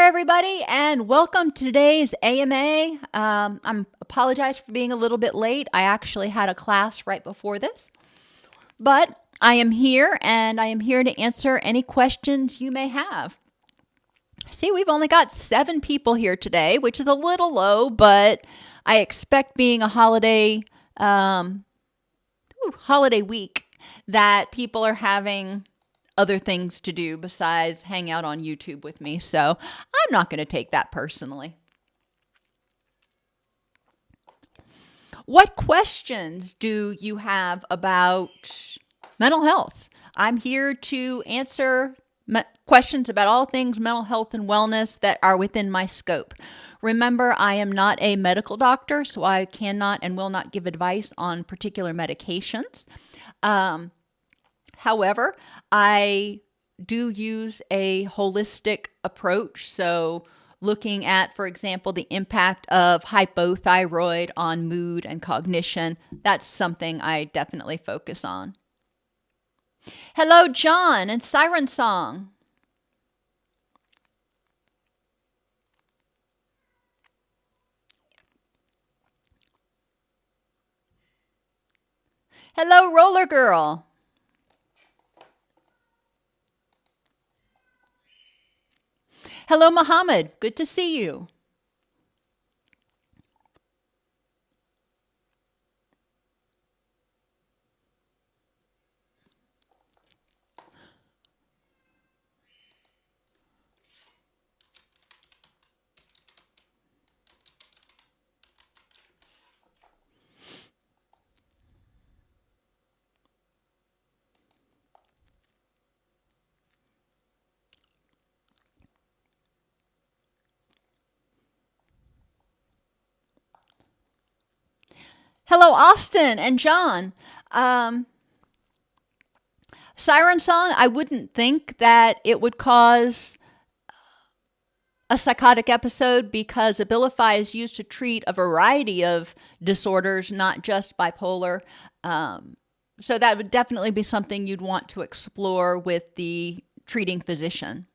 everybody, and welcome to today's AMA. I apologize for being a little bit late. I actually had a class right before this, but I am here, and I am here to answer any questions you may have. See, we've only got 7 people here today, which is a little low, but I expect being a holiday week that people are having other things to do besides hang out on YouTube with me. So I'm not going to take that personally. What questions do you have about mental health? I'm here to answer questions about all things mental health and wellness that are within my scope. Remember, I am not a medical doctor, so I cannot and will not give advice on particular medications. However, I do use a holistic approach. So looking at, for example, the impact of hypothyroid on mood and cognition, that's something I definitely focus on. Hello, John and Siren Song. Hello, Roller Girl. Hello, Muhammad. Good to see you. Hello, Austin and John. Siren Song, I wouldn't think that it would cause a psychotic episode because Abilify is used to treat a variety of disorders, not just bipolar. So that would definitely be something you'd want to explore with the treating physician.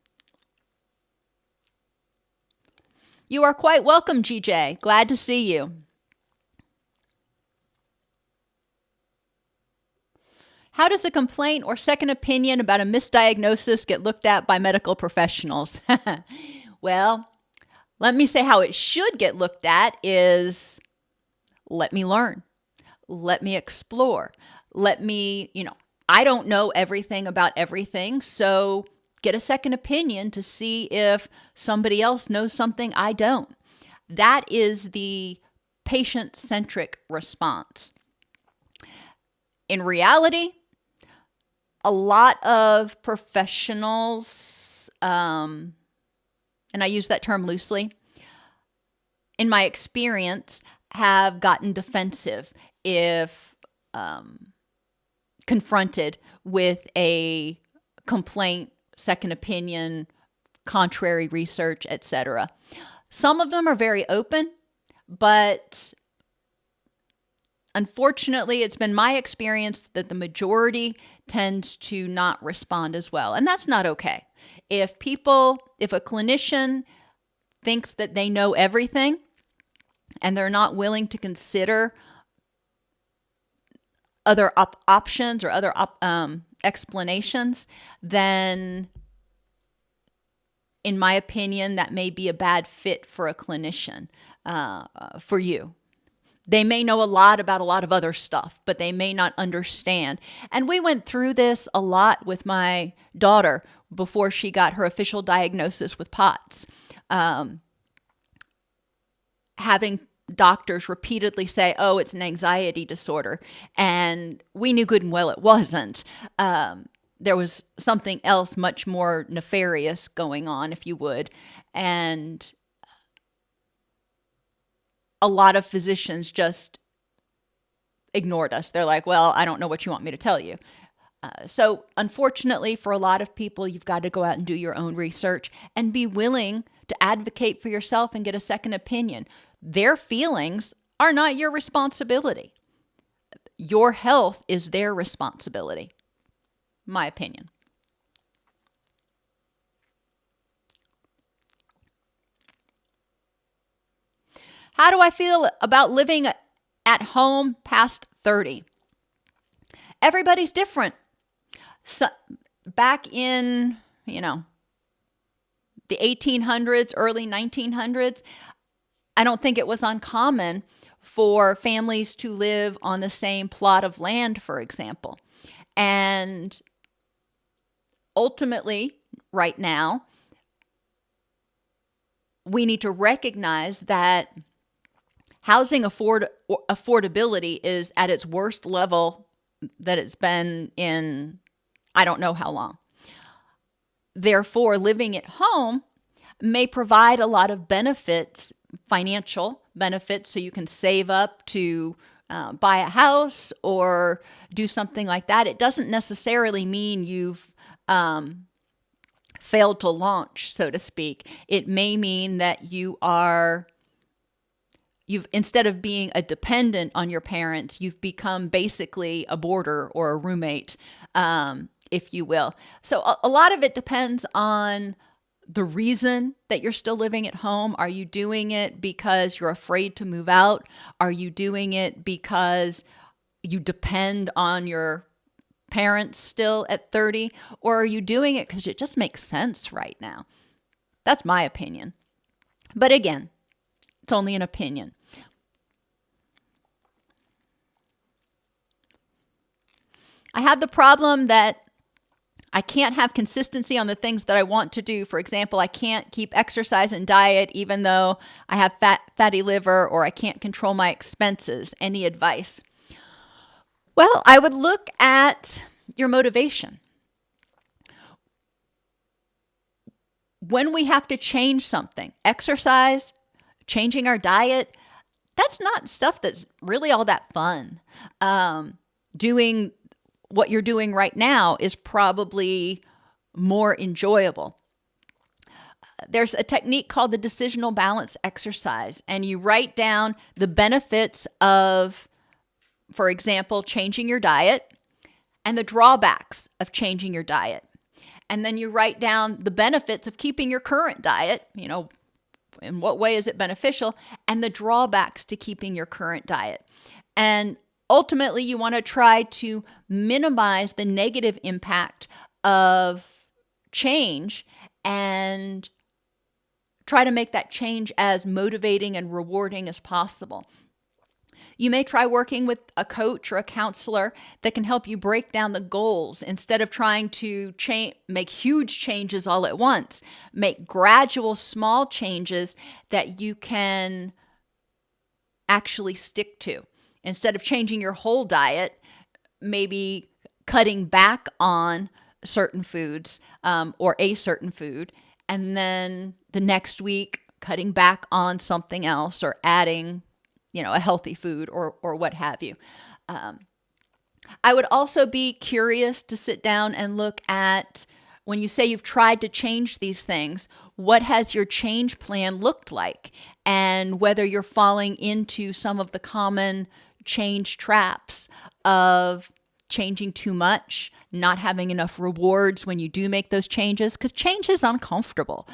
You are quite welcome, GJ. Glad to see you. How does a complaint or second opinion about a misdiagnosis get looked at by medical professionals? Well, let me say how it should get looked at is let me learn. Let me explore. I don't know everything about everything, so get a second opinion to see if somebody else knows something I don't. That is the patient-centric response. In reality, a lot of professionals, and I use that term loosely, in my experience, have gotten defensive if confronted with a complaint, second opinion, contrary research, etc. Some of them are very open, but unfortunately, it's been my experience that the majority tends to not respond as well. And that's not okay. If a clinician thinks that they know everything and they're not willing to consider other options or other explanations, then in my opinion, that may be a bad fit for a clinician, for you. They may know a lot about a lot of other stuff, but they may not understand. And we went through this a lot with my daughter before she got her official diagnosis with POTS. Having doctors repeatedly say, oh, it's an anxiety disorder. And we knew good and well it wasn't. There was something else much more nefarious going on, if you would. And a lot of physicians just ignored us. They're like, well, I don't know what you want me to tell you. So unfortunately, for a lot of people, you've got to go out and do your own research and be willing to advocate for yourself and get a second opinion. Their feelings are not your responsibility. Your health is their responsibility, my opinion. How do I feel about living at home past 30? Everybody's different. So, back in, the 1800s, early 1900s, I don't think it was uncommon for families to live on the same plot of land, for example. And ultimately, right now, we need to recognize that housing affordability is at its worst level that it's been in I don't know how long. Therefore, living at home may provide a lot of benefits, financial benefits, so you can save up to buy a house or do something like that. It doesn't necessarily mean you've failed to launch, so to speak. It may mean that you've instead of being a dependent on your parents, you've become basically a boarder or a roommate, if you will. So a lot of it depends on the reason that you're still living at home. Are you doing it because you're afraid to move out? Are you doing it because you depend on your parents still at 30? Or are you doing it because it just makes sense right now? That's my opinion. But again, it's only an opinion. I have the problem that I can't have consistency on the things that I want to do. For example, I can't keep exercise and diet even though I have fatty liver, or I can't control my expenses. Any advice? Well, I would look at your motivation. When we have to change something, exercise, changing our diet, that's not stuff that's really all that fun. Doing what you're doing right now is probably more enjoyable. There's a technique called the decisional balance exercise, and you write down the benefits of, for example, changing your diet and the drawbacks of changing your diet. And then you write down the benefits of keeping your current diet, in what way is it beneficial, and the drawbacks to keeping your current diet. And ultimately, you want to try to minimize the negative impact of change and try to make that change as motivating and rewarding as possible. You may try working with a coach or a counselor that can help you break down the goals instead of trying to make huge changes all at once. Make gradual, small changes that you can actually stick to. Instead of changing your whole diet, maybe cutting back on certain foods or a certain food, and then the next week cutting back on something else or adding, a healthy food or what have you. I would also be curious to sit down and look at, when you say you've tried to change these things, what has your change plan looked like, and whether you're falling into some of the common change traps of changing too much, not having enough rewards when you do make those changes, because change is uncomfortable.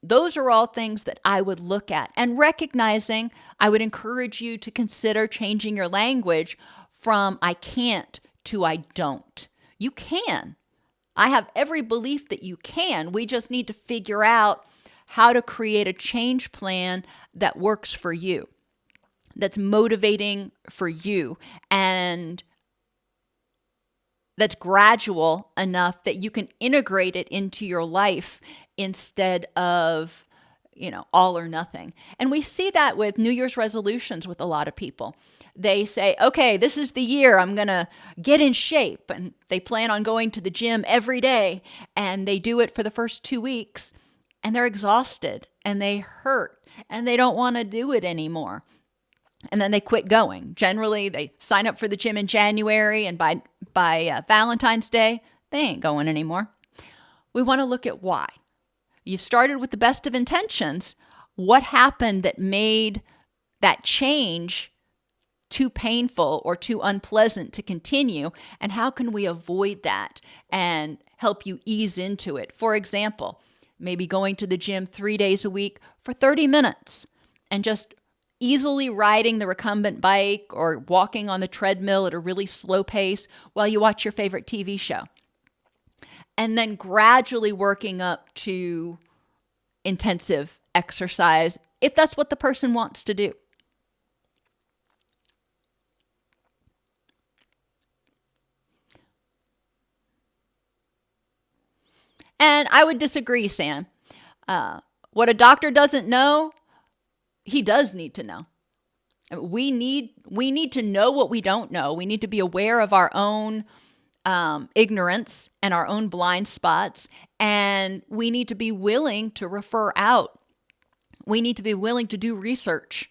Those are all things that I would look at. And recognizing, I would encourage you to consider changing your language from I can't to I don't. You can. I have every belief that you can. We just need to figure out how to create a change plan that works for you, that's motivating for you, and that's gradual enough that you can integrate it into your life instead of, all or nothing. And we see that with New Year's resolutions with a lot of people. They say, okay, this is the year I'm going to get in shape. And they plan on going to the gym every day. And they do it for the first 2 weeks. And they're exhausted. And they hurt. And they don't want to do it anymore. And then they quit going. Generally, they sign up for the gym in January. And by Valentine's Day, they ain't going anymore. We want to look at why. You started with the best of intentions. What happened that made that change too painful or too unpleasant to continue? And how can we avoid that and help you ease into it? For example, maybe going to the gym 3 days a week for 30 minutes and just easily riding the recumbent bike or walking on the treadmill at a really slow pace while you watch your favorite TV show. And then gradually working up to intensive exercise if that's what the person wants to do. And I would disagree, Sam. What a doctor doesn't know, he does need to know. We need to know what we don't know. We need to be aware of our own ignorance and our own blind spots. And we need to be willing to refer out. We need to be willing to do research.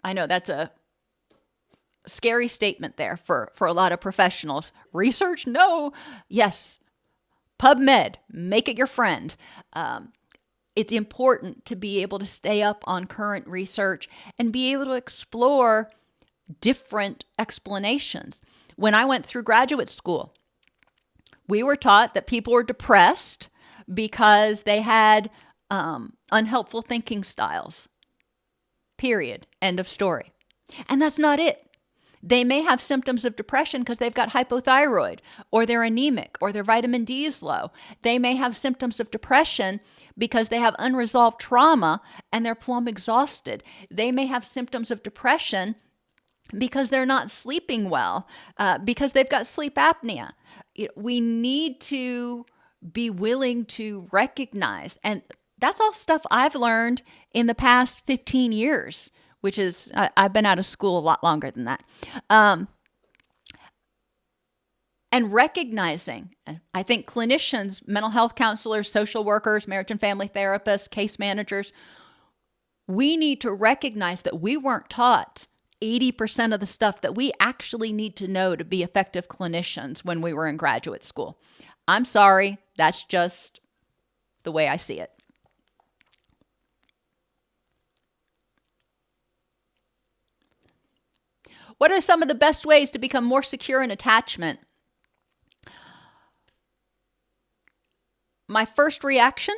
I know that's a scary statement there for a lot of professionals. Research? No. Yes. PubMed, make it your friend. It's important to be able to stay up on current research and be able to explore different explanations. When I went through graduate school, we were taught that people were depressed because they had unhelpful thinking styles. Period. End of story. And that's not it. They may have symptoms of depression because they've got hypothyroid, or they're anemic, or their vitamin D is low. They may have symptoms of depression because they have unresolved trauma and they're plumb exhausted. They may have symptoms of depression because they're not sleeping well, because they've got sleep apnea. We need to be willing to recognize, and that's all stuff I've learned in the past 15 years. Which is, I've been out of school a lot longer than that. And recognizing, I think clinicians, mental health counselors, social workers, marriage and family therapists, case managers, we need to recognize that we weren't taught 80% of the stuff that we actually need to know to be effective clinicians when we were in graduate school. I'm sorry, that's just the way I see it. What are some of the best ways to become more secure in attachment? My first reaction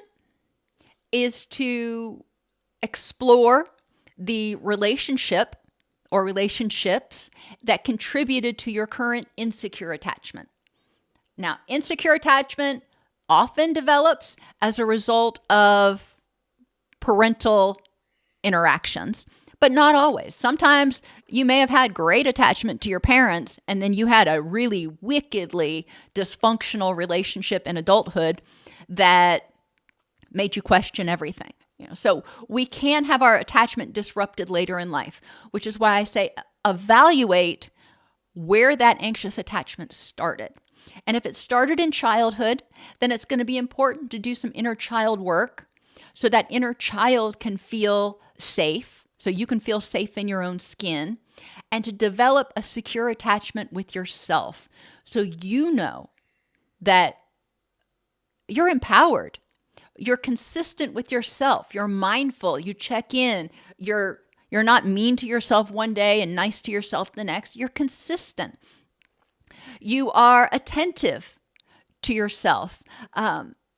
is to explore the relationship or relationships that contributed to your current insecure attachment. Now, insecure attachment often develops as a result of parental interactions, but not always. Sometimes you may have had great attachment to your parents, and then you had a really wickedly dysfunctional relationship in adulthood that made you question everything. So we can have our attachment disrupted later in life, which is why I say evaluate where that anxious attachment started. And if it started in childhood, then it's going to be important to do some inner child work so that inner child can feel safe. So you can feel safe in your own skin, and to develop a secure attachment with yourself. So you know that you're empowered. You're consistent with yourself. You're mindful. You check in. You're not mean to yourself one day and nice to yourself the next. You're consistent. You are attentive to yourself.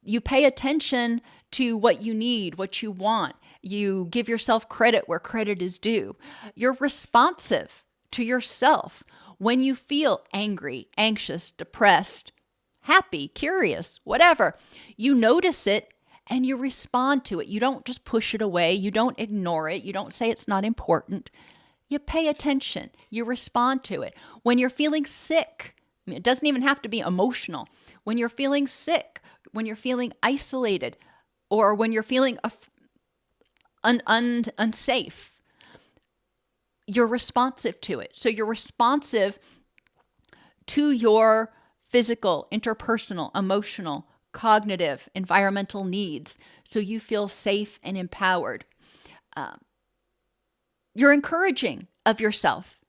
You pay attention to what you need, what you want. You give yourself credit where credit is due. You're responsive to yourself when you feel angry, anxious, depressed, happy, curious, whatever. You notice it and you respond to it. You don't just push it away. You don't ignore it. You don't say it's not important. You pay attention. You respond to it. When you're feeling sick, it doesn't even have to be emotional. When you're feeling sick, when you're feeling isolated, or when you're feeling unsafe, you're responsive to it. So you're responsive to your physical, interpersonal, emotional, cognitive, environmental needs. So you feel safe and empowered. You're encouraging of yourself,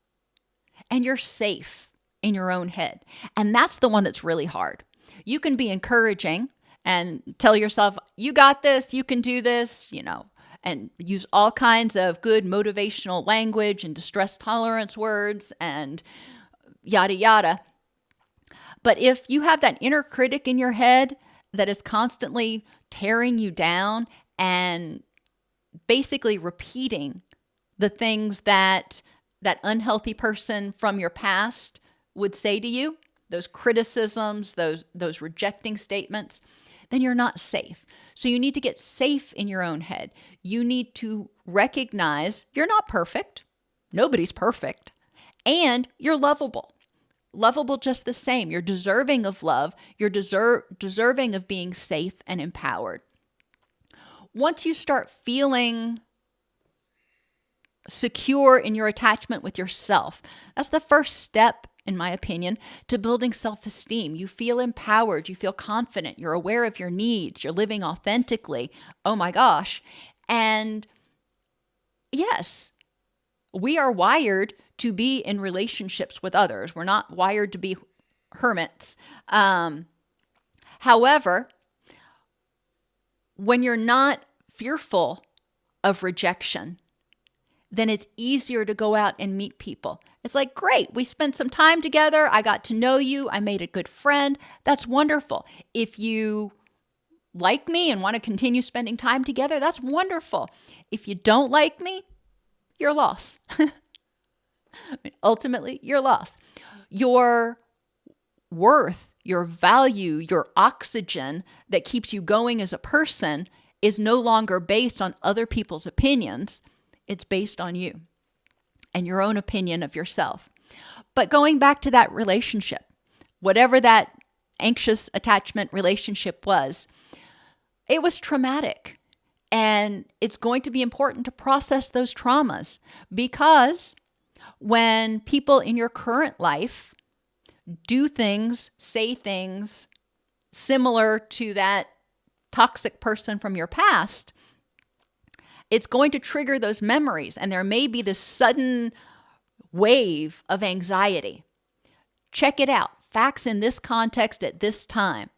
and you're safe in your own head. And that's the one that's really hard. You can be encouraging and tell yourself, you got this, you can do this, and use all kinds of good motivational language and distress tolerance words and yada, yada. But if you have that inner critic in your head that is constantly tearing you down and basically repeating the things that that unhealthy person from your past would say to you, those criticisms, those rejecting statements, then you're not safe. So you need to get safe in your own head. You need to recognize you're not perfect. Nobody's perfect. And you're lovable. Lovable just the same. You're deserving of love. You're deserving of being safe and empowered. Once you start feeling secure in your attachment with yourself, that's the first step, in my opinion, to building self-esteem. You feel empowered. You feel confident. You're aware of your needs. You're living authentically. Oh my gosh. And yes, we are wired to be in relationships with others. We're not wired to be hermits. However, when you're not fearful of rejection, then it's easier to go out and meet people. It's like, great, we spent some time together. I got to know you. I made a good friend. That's wonderful. If you like me and want to continue spending time together, that's wonderful. If you don't like me, you're lost. Ultimately, you're lost. Your worth, your value, your oxygen that keeps you going as a person is no longer based on other people's opinions. It's based on you and your own opinion of yourself. But going back to that relationship, whatever that anxious attachment relationship was, it was traumatic. And it's going to be important to process those traumas, because when people in your current life do things, say things similar to that toxic person from your past, it's going to trigger those memories, and there may be this sudden wave of anxiety. Check it out. Facts in this context at this time.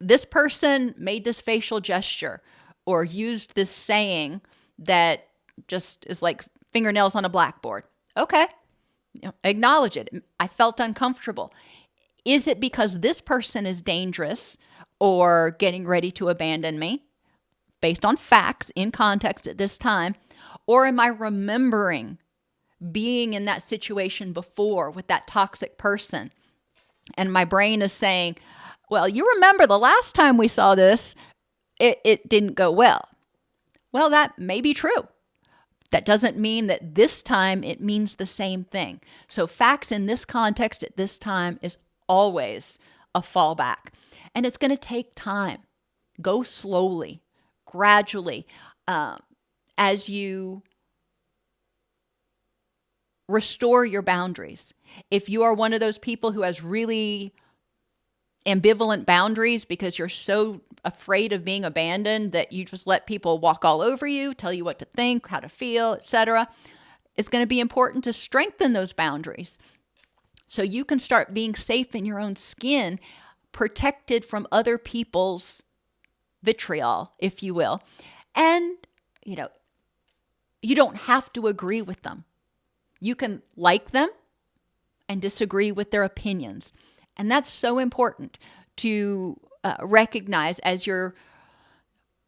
This person made this facial gesture or used this saying that just is like fingernails on a blackboard. Okay. Acknowledge it. I felt uncomfortable. Is it because this person is dangerous or getting ready to abandon me based on facts in context at this time? Or am I remembering being in that situation before with that toxic person? And my brain is saying, well, you remember the last time we saw this, it didn't go well. Well, that may be true. That doesn't mean that this time it means the same thing. So facts in this context at this time is always a fallback. And it's going to take time. Go slowly, gradually, as you restore your boundaries. If you are one of those people who has really ambivalent boundaries because you're so afraid of being abandoned that you just let people walk all over you, tell you what to think, how to feel, etc., it's going to be important to strengthen those boundaries so you can start being safe in your own skin, protected from other people's vitriol, if you will. And, you don't have to agree with them. You can like them and disagree with their opinions. And that's so important to recognize as you're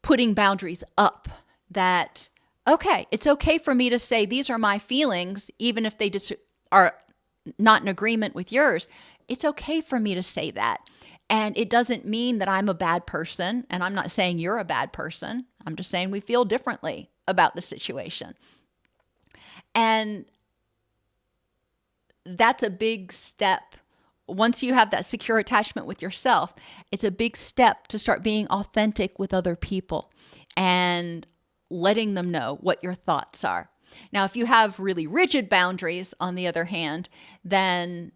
putting boundaries up, that, okay, it's okay for me to say these are my feelings, even if they are not in agreement with yours. It's okay for me to say that. And it doesn't mean that I'm a bad person. And I'm not saying you're a bad person. I'm just saying we feel differently about the situation. And that's a big step. Once you have that secure attachment with yourself, it's a big step to start being authentic with other people and letting them know what your thoughts are. Now, if you have really rigid boundaries, on the other hand, then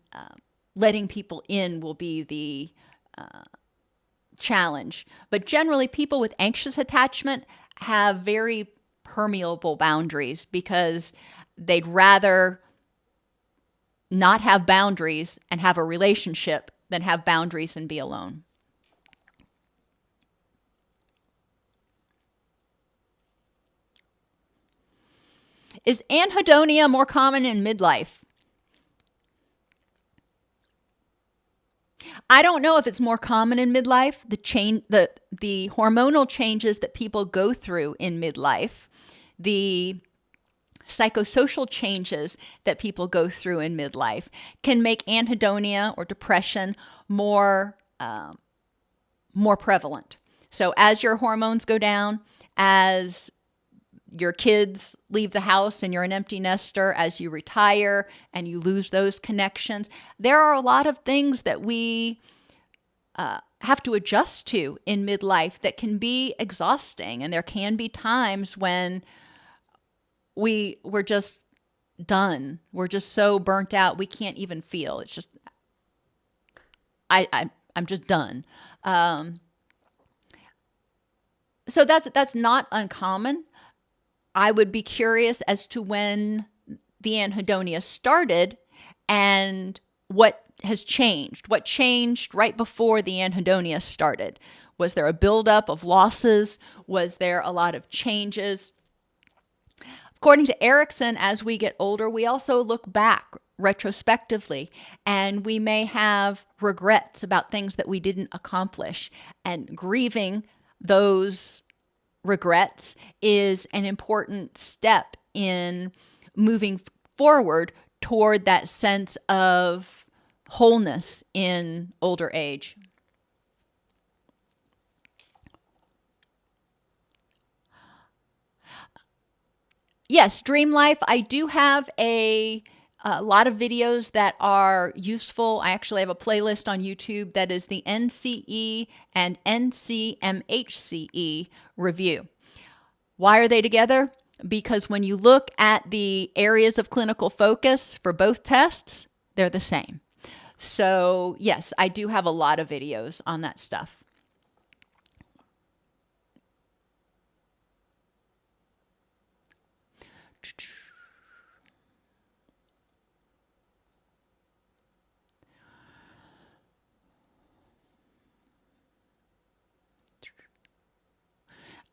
letting people in will be the challenge. But generally, people with anxious attachment have very permeable boundaries because they'd rather not have boundaries and have a relationship than have boundaries and be alone. Is anhedonia more common in midlife? I don't know if it's more common in midlife, the hormonal changes that people go through in midlife, the psychosocial changes that people go through in midlife can make anhedonia or depression more prevalent. So as your hormones go down, as your kids leave the house and you're an empty nester, as you retire and you lose those connections, there are a lot of things that we have to adjust to in midlife that can be exhausting. And there can be times when we're just done. We're just so burnt out we can't even feel. It's just I'm just done. So that's not uncommon. I would be curious as to when the anhedonia started and what has changed. What changed right before the anhedonia started? Was there a buildup of losses? Was there a lot of changes? According to Erickson, as we get older, we also look back retrospectively, and we may have regrets about things that we didn't accomplish, and grieving those regrets is an important step in moving forward toward that sense of wholeness in older age. Yes, dream life. I do have a lot of videos that are useful. I actually have a playlist on YouTube that is the NCE and NCMHCE review. Why are they together? Because when you look at the areas of clinical focus for both tests, they're the same. So yes, I do have a lot of videos on that stuff.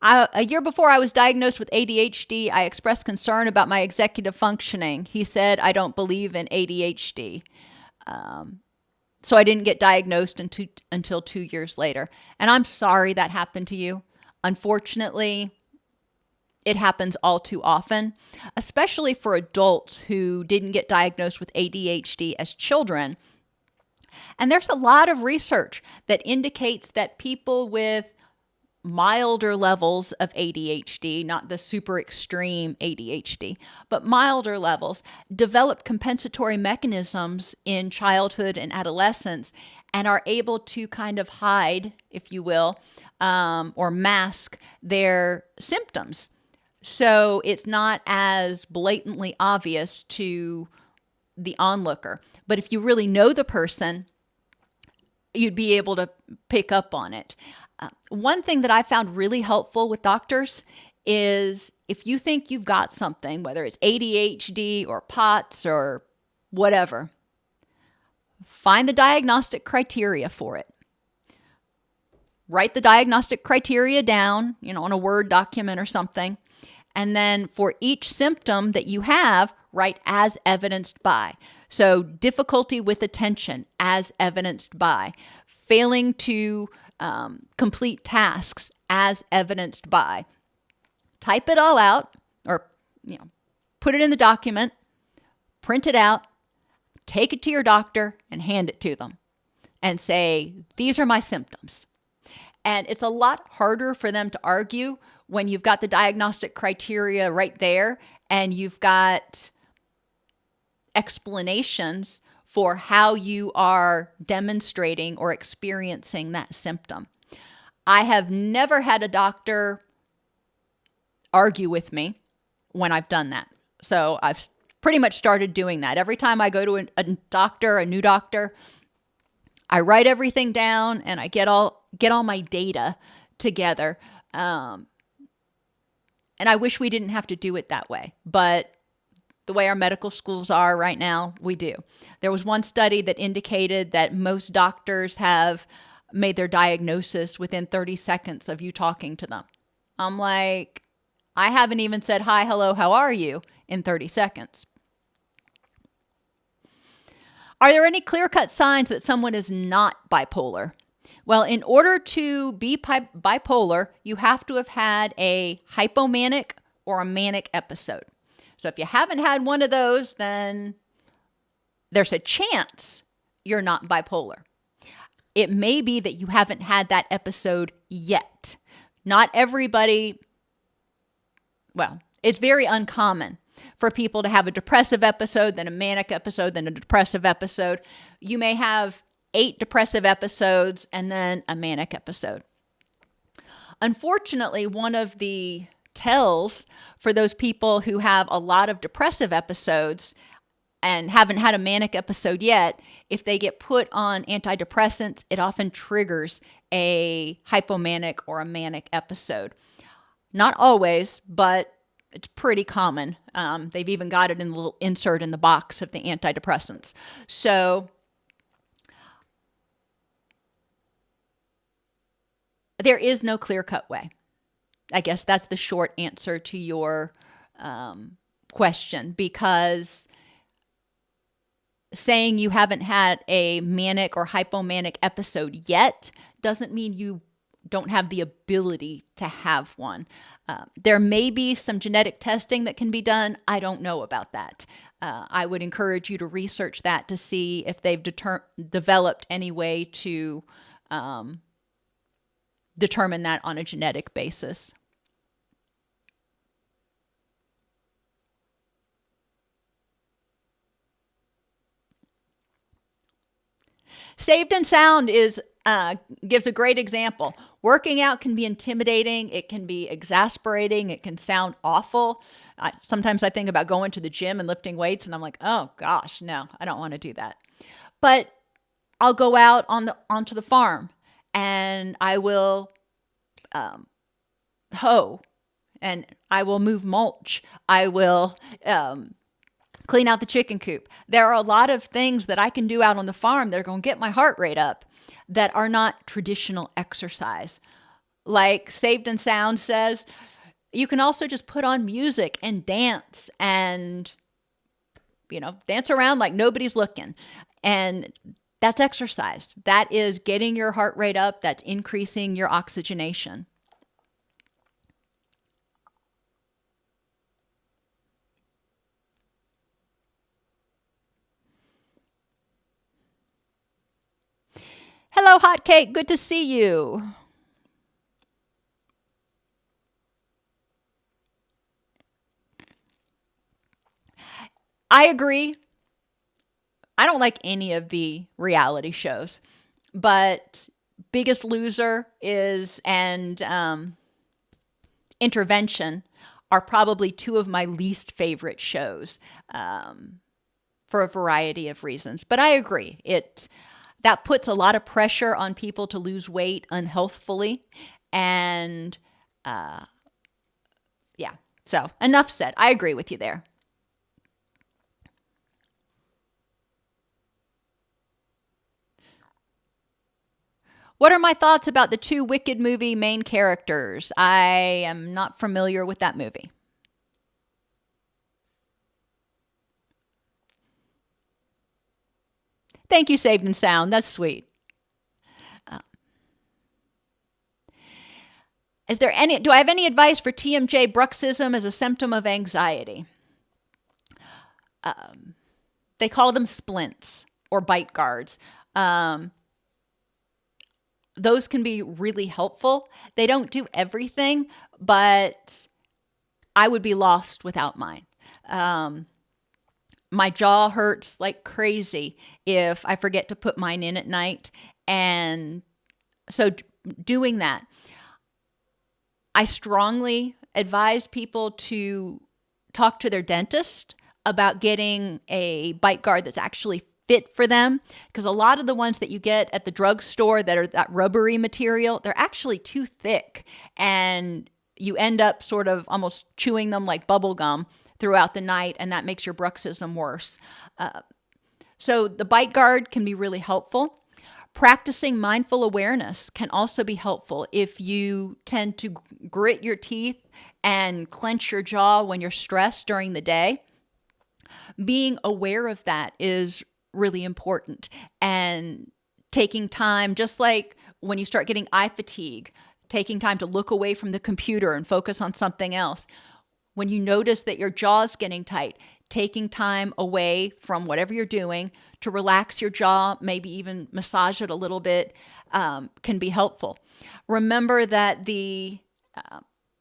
A year before I was diagnosed with ADHD, I expressed concern about my executive functioning. He said, I don't believe in ADHD. So I didn't get diagnosed until 2 years later. And I'm sorry that happened to you. Unfortunately, it happens all too often, especially for adults who didn't get diagnosed with ADHD as children. And there's a lot of research that indicates that people with milder levels of ADHD, not the super extreme ADHD, but milder levels, develop compensatory mechanisms in childhood and adolescence and are able to kind of hide, if you will, or mask their symptoms. So it's not as blatantly obvious to the onlooker. But if you really know the person, you'd be able to pick up on it. One thing that I found really helpful with doctors is if you think you've got something, whether it's ADHD or POTS or whatever, find the diagnostic criteria for it. Write the diagnostic criteria down, on a Word document or something. And then for each symptom that you have, write as evidenced by. So difficulty with attention, as evidenced by. Failing to complete tasks, as evidenced by. Type it all out, or put it in the document, print it out, take it to your doctor, and hand it to them, and say, these are my symptoms. And it's a lot harder for them to argue when you've got the diagnostic criteria right there, and you've got explanations for how you are demonstrating or experiencing that symptom. I have never had a doctor argue with me when I've done that. So I've pretty much started doing that. Every time I go to a doctor, a new doctor, I write everything down and I get all my data together. And I wish we didn't have to do it that way, but the way our medical schools are right now, we do. There was one study that indicated that most doctors have made their diagnosis within 30 seconds of you talking to them. I'm like, I haven't even said hi, hello, how are you in 30 seconds. Are there any clear-cut signs that someone is not bipolar? Well, in order to be bipolar, you have to have had a hypomanic or a manic episode. So if you haven't had one of those, then there's a chance you're not bipolar. It may be that you haven't had that episode yet. Not everybody, well, it's very uncommon for people to have a depressive episode, then a manic episode, then a depressive episode. You may have 8 depressive episodes and then a manic episode. Unfortunately, one of the tells for those people who have a lot of depressive episodes and haven't had a manic episode yet, if they get put on antidepressants, it often triggers a hypomanic or a manic episode. Not always, but it's pretty common. They've even got it in the little insert in the box of the antidepressants. So there is no clear-cut way. I guess that's the short answer to your question, because saying you haven't had a manic or hypomanic episode yet doesn't mean you don't have the ability to have one. There may be some genetic testing that can be done. I don't know about that. I would encourage you to research that to see if they've developed any way to determine that on a genetic basis. Saved and Sound gives a great example. Working out can be intimidating. It can be exasperating. It can sound awful. Sometimes I think about going to the gym and lifting weights, and I'm like, oh gosh, no, I don't want to do that. But I'll go out onto the farm, and I will hoe, and I will move mulch. I will clean out the chicken coop. There are a lot of things that I can do out on the farm that are going to get my heart rate up that are not traditional exercise. Like Saved and Sound says, you can also just put on music and dance and, dance around like nobody's looking. And that's exercise. That is getting your heart rate up. That's increasing your oxygenation. Hello, Hotcake. Good to see you. I agree. I don't like any of the reality shows, but Biggest Loser and Intervention are probably 2 of my least favorite shows for a variety of reasons. But I agree. That puts a lot of pressure on people to lose weight unhealthfully. And yeah, so enough said. I agree with you there. What are my thoughts about the 2 Wicked movie main characters? I am not familiar with that movie. Thank you, Saved and Sound. That's sweet. Do I have any advice for TMJ bruxism as a symptom of anxiety? They call them splints or bite guards. Those can be really helpful. They don't do everything, but I would be lost without mine. My jaw hurts like crazy if I forget to put mine in at night. And so doing that, I strongly advise people to talk to their dentist about getting a bite guard that's actually fit for them, because a lot of the ones that you get at the drugstore that are that rubbery material, they're actually too thick, and you end up sort of almost chewing them like bubble gum throughout the night, and that makes your bruxism worse. So the bite guard can be really helpful. Practicing mindful awareness can also be helpful if you tend to grit your teeth and clench your jaw when you're stressed during the day. Being aware of that is really important. And taking time, just like when you start getting eye fatigue, taking time to look away from the computer and focus on something else. When you notice that your jaw's getting tight, taking time away from whatever you're doing to relax your jaw, maybe even massage it a little bit, can be helpful. Remember that the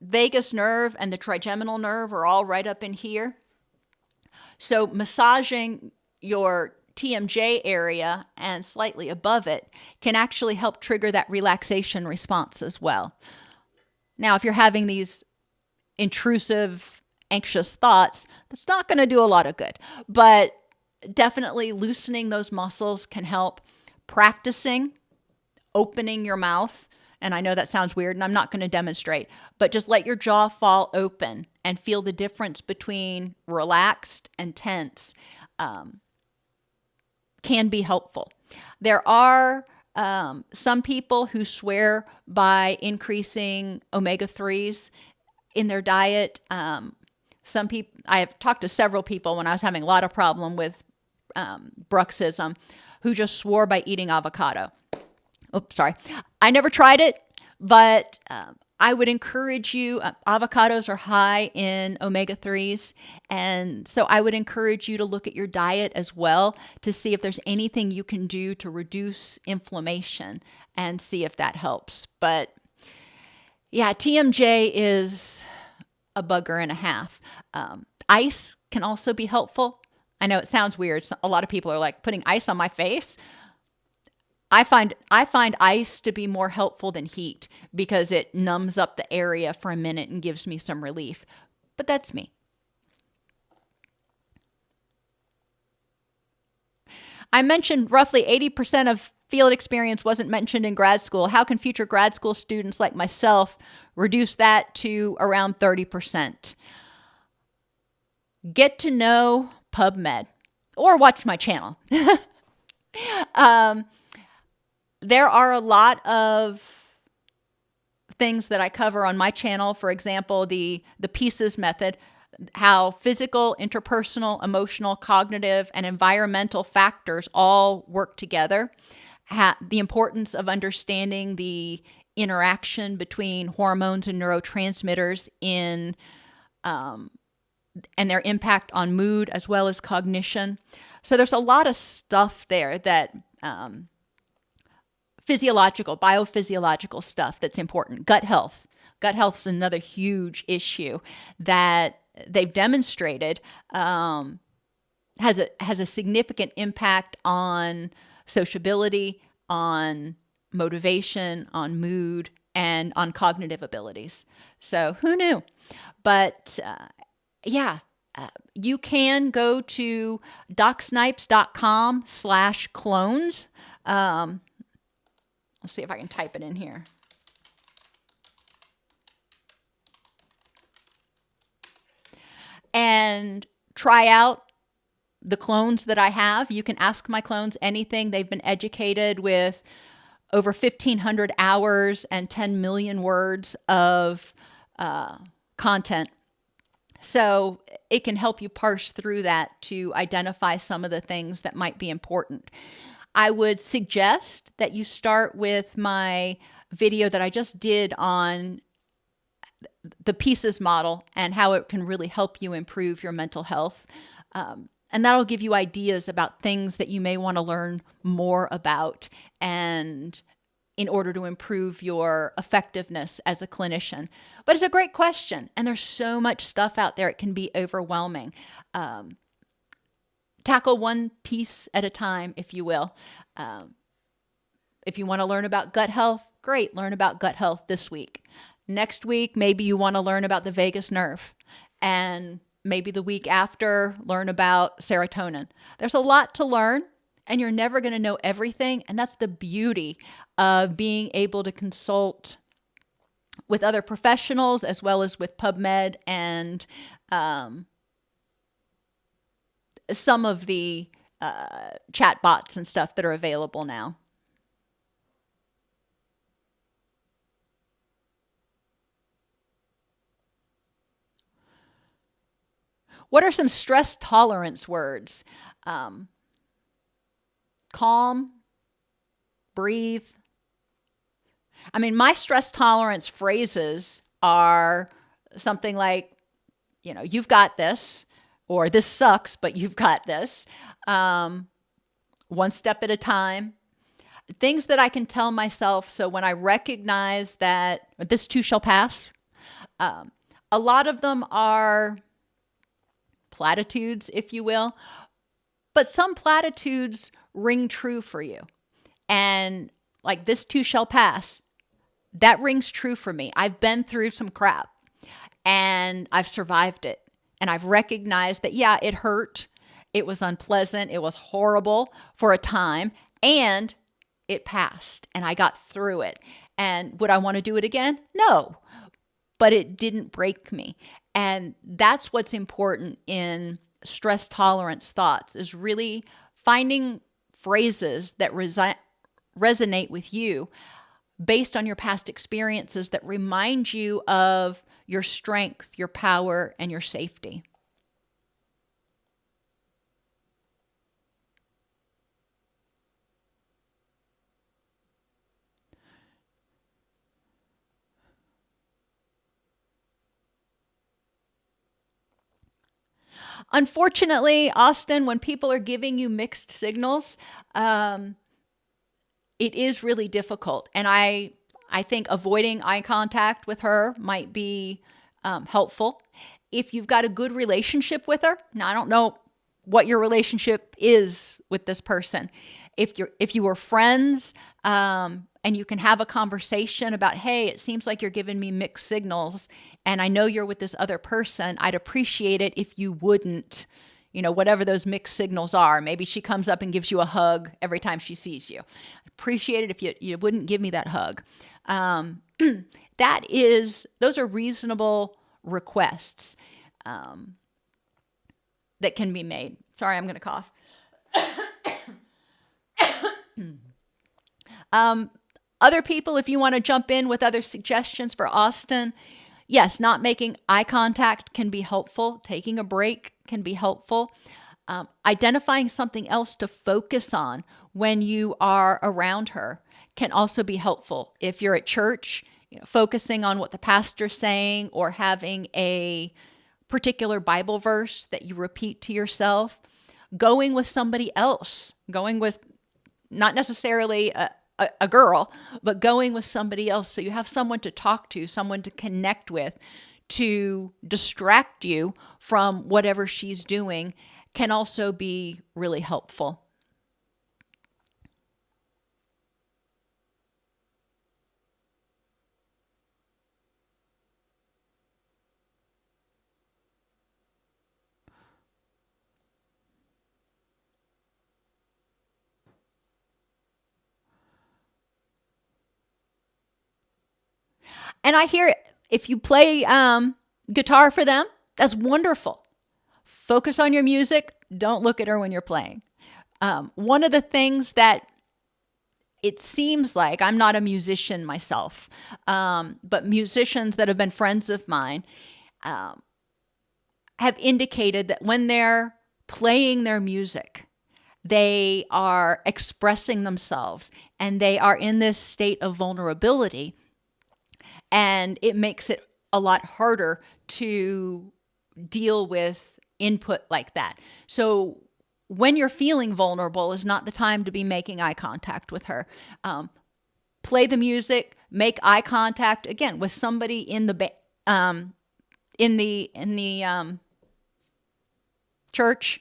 vagus nerve and the trigeminal nerve are all right up in here. So massaging your TMJ area and slightly above it can actually help trigger that relaxation response as well. Now, if you're having these intrusive, anxious thoughts, that's not going to do a lot of good, but definitely loosening those muscles can help. Practicing opening your mouth, and I know that sounds weird and I'm not going to demonstrate, but just let your jaw fall open and feel the difference between relaxed and tense can be helpful. There are some people who swear by increasing omega-3s in their diet. Some people, I have talked to several people when I was having a lot of problem with bruxism, who just swore by eating avocado. Oops, sorry. I never tried it, but I would encourage you. Avocados are high in omega-3s, and so I would encourage you to look at your diet as well to see if there's anything you can do to reduce inflammation and see if that helps. But yeah, TMJ is a bugger and a half. Ice can also be helpful. I know it sounds weird. A lot of people are like, putting ice on my face. I find ice to be more helpful than heat because it numbs up the area for a minute and gives me some relief. But that's me. I mentioned roughly 80% of field experience wasn't mentioned in grad school. How can future grad school students like myself reduce that to around 30%? Get to know PubMed or watch my channel. There are a lot of things that I cover on my channel. For example, the PIECES method, how physical, interpersonal, emotional, cognitive, and environmental factors all work together. The importance of understanding the interaction between hormones and neurotransmitters and their impact on mood as well as cognition. So there's a lot of stuff there that biophysiological stuff that's important. Gut health. Gut health is another huge issue that they've demonstrated has a significant impact on sociability, on motivation, on mood, and on cognitive abilities. So who knew? But you can go to DocSnipes.com/clones. Let's see if I can type it in here. And try out the clones that I have. You can ask my clones anything. They've been educated with over 1,500 hours and 10 million words of content. So it can help you parse through that to identify some of the things that might be important. I would suggest that you start with my video that I just did on the PIECES model and how it can really help you improve your mental health. And that'll give you ideas about things that you may want to learn more about and in order to improve your effectiveness as a clinician. But it's a great question, and there's so much stuff out there, it can be overwhelming. Tackle one piece at a time, if you will. If you want to learn about gut health, great, learn about gut health this week. Next week, maybe you want to learn about the vagus nerve. And maybe the week after, learn about serotonin. There's a lot to learn, and you're never going to know everything. And that's the beauty of being able to consult with other professionals as well as with PubMed and some of the chat bots and stuff that are available now. What are some stress tolerance words? calm, breathe. I mean, my stress tolerance phrases are something like, you've got this, or this sucks, but you've got this. One step at a time. Things that I can tell myself. So when I recognize that this too shall pass, a lot of them are platitudes, if you will, but some platitudes ring true for you. And like this too shall pass, that rings true for me. I've been through some crap and I've survived it. And I've recognized that, yeah, it hurt. It was unpleasant. It was horrible for a time, and it passed and I got through it. And would I want to do it again? No, but it didn't break me. And that's what's important in stress tolerance thoughts, is really finding phrases that resonate with you based on your past experiences that remind you of your strength, your power, and your safety. Unfortunately, Austin, when people are giving you mixed signals, it is really difficult. And I think avoiding eye contact with her might be helpful. If you've got a good relationship with her, now I don't know what your relationship is with this person. If you were friends, and you can have a conversation about, hey, it seems like you're giving me mixed signals, and I know you're with this other person. I'd appreciate it if you wouldn't, whatever those mixed signals are. Maybe she comes up and gives you a hug every time she sees you. I'd appreciate it if you wouldn't give me that hug. Those are reasonable requests that can be made. Sorry, I'm going to cough. Other people, if you want to jump in with other suggestions for Austin, yes, not making eye contact can be helpful. Taking a break can be helpful. Identifying something else to focus on when you are around her can also be helpful. If you're at church, focusing on what the pastor's saying, or having a particular Bible verse that you repeat to yourself, going with somebody else, going with not necessarily a girl, but going with somebody else, so you have someone to talk to, someone to connect with, to distract you from whatever she's doing, can also be really helpful. And I hear if you play guitar for them, that's wonderful. Focus on your music. Don't look at her when you're playing. One of the things that it seems like, I'm not a musician myself, but musicians that have been friends of mine have indicated that when they're playing their music, they are expressing themselves and they are in this state of vulnerability. And it makes it a lot harder to deal with input like that. So when you're feeling vulnerable is not the time to be making eye contact with her. Play the music, make eye contact again with somebody in the church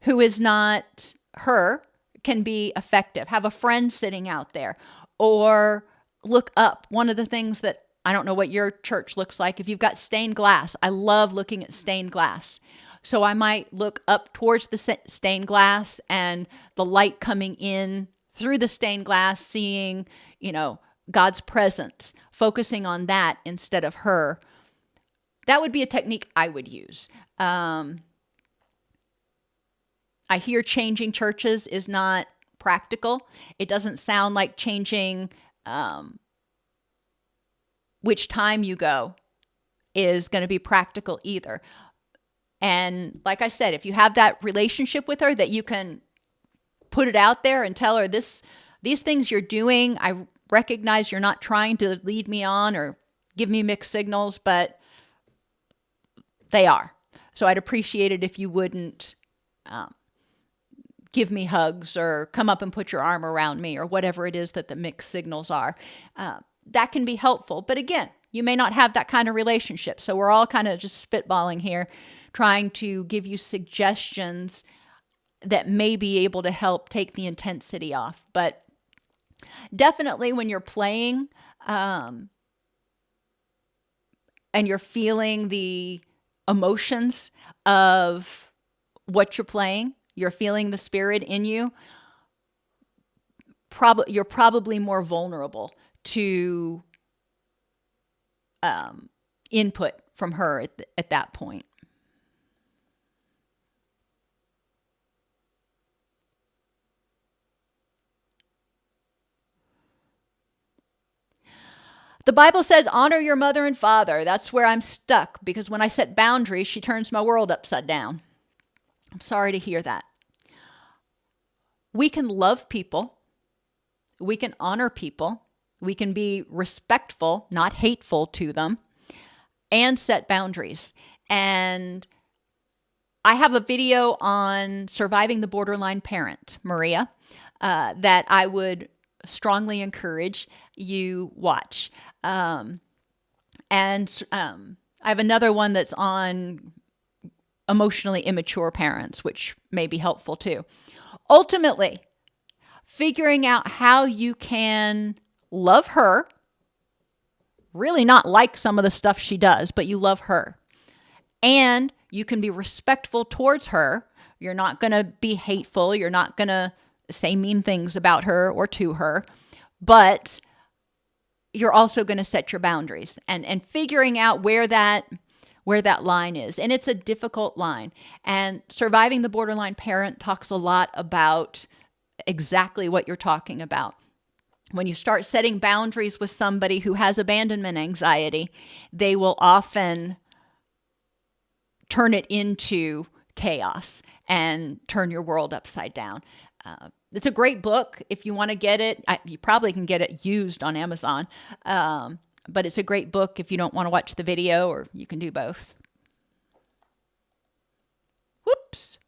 who is not her, can be effective. Have a friend sitting out there, or look up. One of the things that, I don't know what your church looks like. If you've got stained glass, I love looking at stained glass. So I might look up towards the stained glass and the light coming in through the stained glass, seeing, God's presence, focusing on that instead of her. That would be a technique I would use. I hear changing churches is not practical. It doesn't sound like changing which time you go is going to be practical either. And like I said, if you have that relationship with her that you can put it out there and tell her these things you're doing, I recognize you're not trying to lead me on or give me mixed signals, but they are. So I'd appreciate it if you wouldn't give me hugs or come up and put your arm around me or whatever it is that the mixed signals are. That can be helpful. But again, you may not have that kind of relationship. So we're all kind of just spitballing here, trying to give you suggestions that may be able to help take the intensity off. But definitely when you're playing and you're feeling the emotions of what you're playing, you're feeling the spirit in you, you're probably more vulnerable to input from her at that point. The Bible says, honor your mother and father. That's where I'm stuck, because when I set boundaries, she turns my world upside down. I'm sorry to hear that. We can love people. We can honor people. We can be respectful, not hateful to them, and set boundaries. And I have a video on surviving the borderline parent, Maria, that I would strongly encourage you watch. I have another one that's on emotionally immature parents, which may be helpful too. Ultimately, figuring out how you can love her, really not like some of the stuff she does, but you love her. And you can be respectful towards her. You're not going to be hateful. You're not going to say mean things about her or to her, but you're also going to set your boundaries and figuring out where that line is. And it's a difficult line. And Surviving the Borderline Parent talks a lot about exactly what you're talking about. When you start setting boundaries with somebody who has abandonment anxiety, they will often turn it into chaos and turn your world upside down. It's a great book. If you want to get it, you probably can get it used on Amazon. But it's a great book if you don't want to watch the video, or you can do both. Whoops.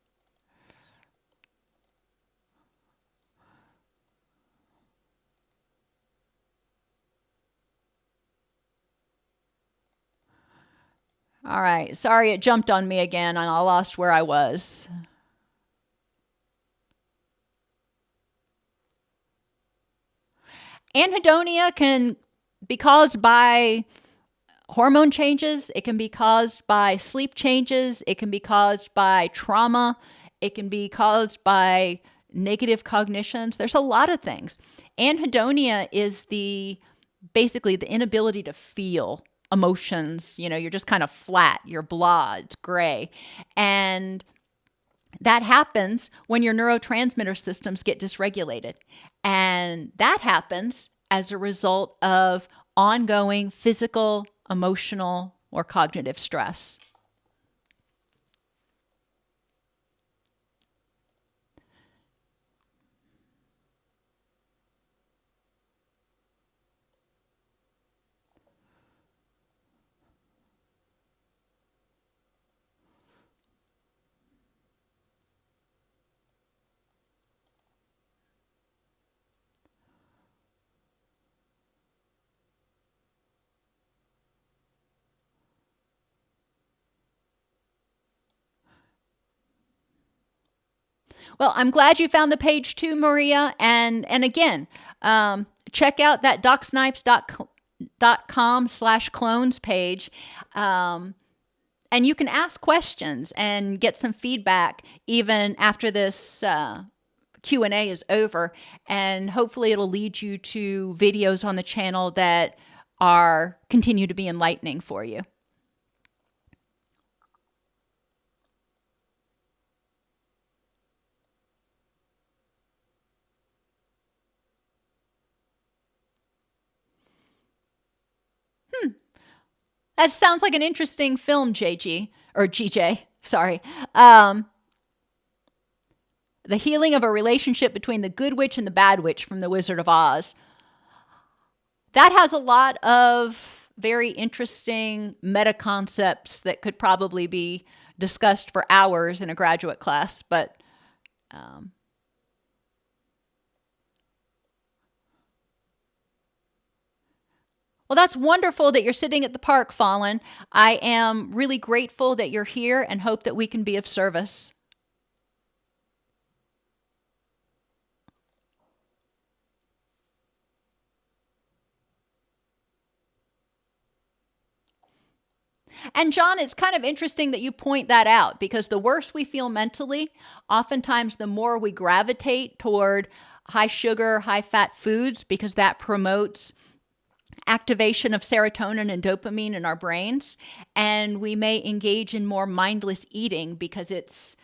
All right. Sorry, it jumped on me again and I lost where I was. Anhedonia can be caused by hormone changes. It can be caused by sleep changes. It can be caused by trauma. It can be caused by negative cognitions. There's a lot of things. Anhedonia is basically the inability to feel emotions. You're just kind of flat. You're blah. It's gray. And that happens when your neurotransmitter systems get dysregulated. And that happens as a result of ongoing physical, emotional, or cognitive stress. Well, I'm glad you found the page too, Maria. And again, check out that DocSnipes.com/clones page. And you can ask questions and get some feedback even after this Q&A is over. And hopefully it'll lead you to videos on the channel that continue to be enlightening for you. That sounds like an interesting film, JG, or GJ, sorry. The healing of a relationship between the good witch and the bad witch from The Wizard of Oz. That has a lot of very interesting meta concepts that could probably be discussed for hours in a graduate class, but well, that's wonderful that you're sitting at the park, Fallen. I am really grateful that you're here and hope that we can be of service. And John, it's kind of interesting that you point that out, because the worse we feel mentally, oftentimes the more we gravitate toward high sugar, high fat foods, because that promotes activation of serotonin and dopamine in our brains. And we may engage in more mindless eating because it's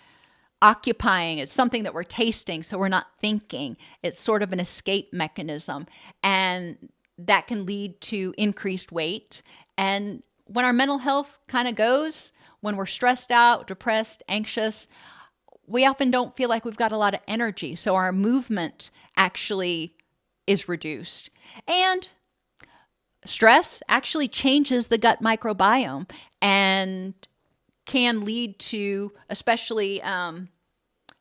occupying. It's something that we're tasting, so we're not thinking. It's sort of an escape mechanism. And that can lead to increased weight. And when our mental health kind of goes, when we're stressed out, depressed, anxious, we often don't feel like we've got a lot of energy. So our movement actually is reduced. And stress actually changes the gut microbiome and can lead to especially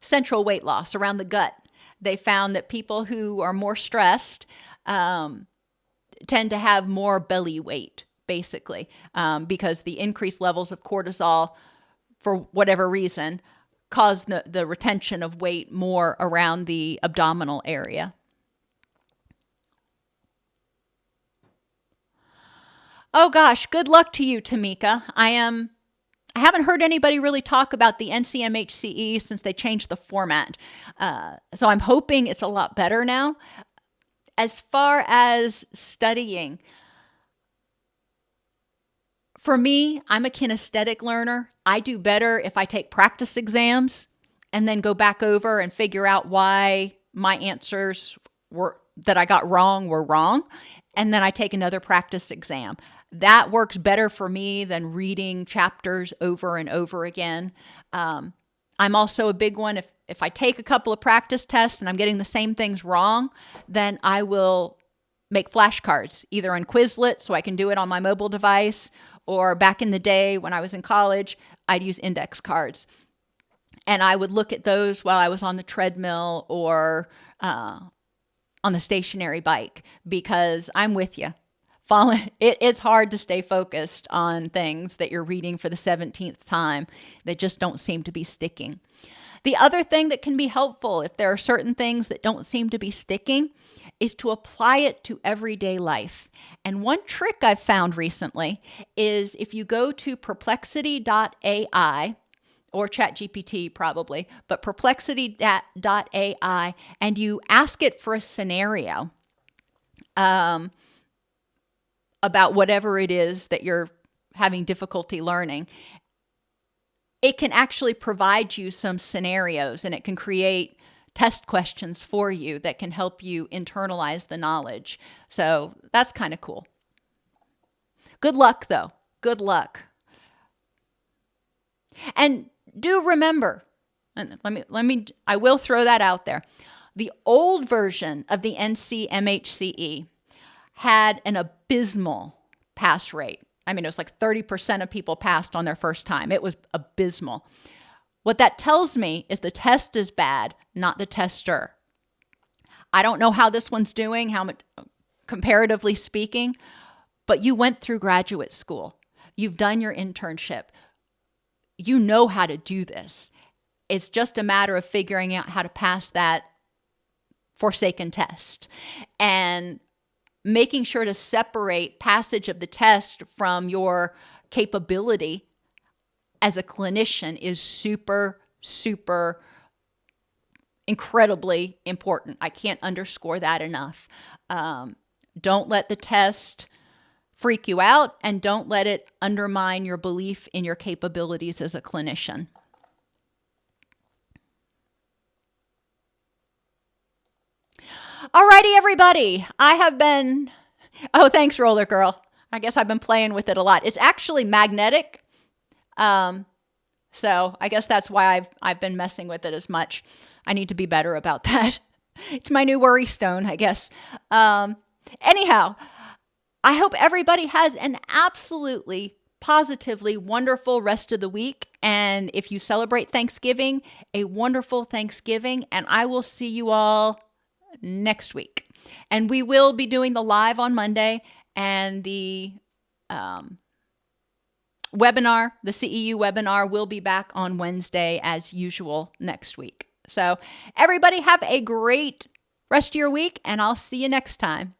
central weight loss around the gut. They found that people who are more stressed tend to have more belly weight, basically, because the increased levels of cortisol, for whatever reason, cause the retention of weight more around the abdominal area. Oh gosh, good luck to you, Tamika. I haven't heard anybody really talk about the NCMHCE since they changed the format. So I'm hoping it's a lot better now. As far as studying, for me, I'm a kinesthetic learner. I do better if I take practice exams and then go back over and figure out why my answers that I got wrong were wrong. And then I take another practice exam. That works better for me than reading chapters over and over again. I'm also a big one. If I take a couple of practice tests and I'm getting the same things wrong, then I will make flashcards, either on Quizlet so I can do it on my mobile device, or back in the day when I was in college, I'd use index cards. And I would look at those while I was on the treadmill or on the stationary bike, because I'm with you. It's hard to stay focused on things that you're reading for the 17th time that just don't seem to be sticking. The other thing that can be helpful if there are certain things that don't seem to be sticking is to apply it to everyday life. And one trick I've found recently is if you go to perplexity.ai, or ChatGPT probably, but perplexity.ai, and you ask it for a scenario about whatever it is that you're having difficulty learning, it can actually provide you some scenarios, and it can create test questions for you that can help you internalize the knowledge. So that's kind of cool. Good luck, though. Good luck. And do remember, and I will throw that out there. The old version of the NCMHCE had an abysmal pass rate. I mean, it was like 30% of people passed on their first time. It was abysmal. What that tells me is the test is bad, not the tester. I don't know how this one's doing, how much, comparatively speaking, but you went through graduate school. You've done your internship. You know how to do this. It's just a matter of figuring out how to pass that forsaken test. And making sure to separate passage of the test from your capability as a clinician is super, super incredibly important. I can't underscore that enough. Don't let the test freak you out, and don't let it undermine your belief in your capabilities as a clinician. Alrighty, everybody. Oh, thanks, Roller Girl. I guess I've been playing with it a lot. It's actually magnetic. So I guess that's why I've been messing with it as much. I need to be better about that. It's my new worry stone, I guess. Anyhow, I hope everybody has an absolutely positively wonderful rest of the week. And if you celebrate Thanksgiving, a wonderful Thanksgiving. And I will see you all next week. And we will be doing the live on Monday and the webinar, the CEU webinar, will be back on Wednesday as usual next week. So everybody have a great rest of your week, and I'll see you next time.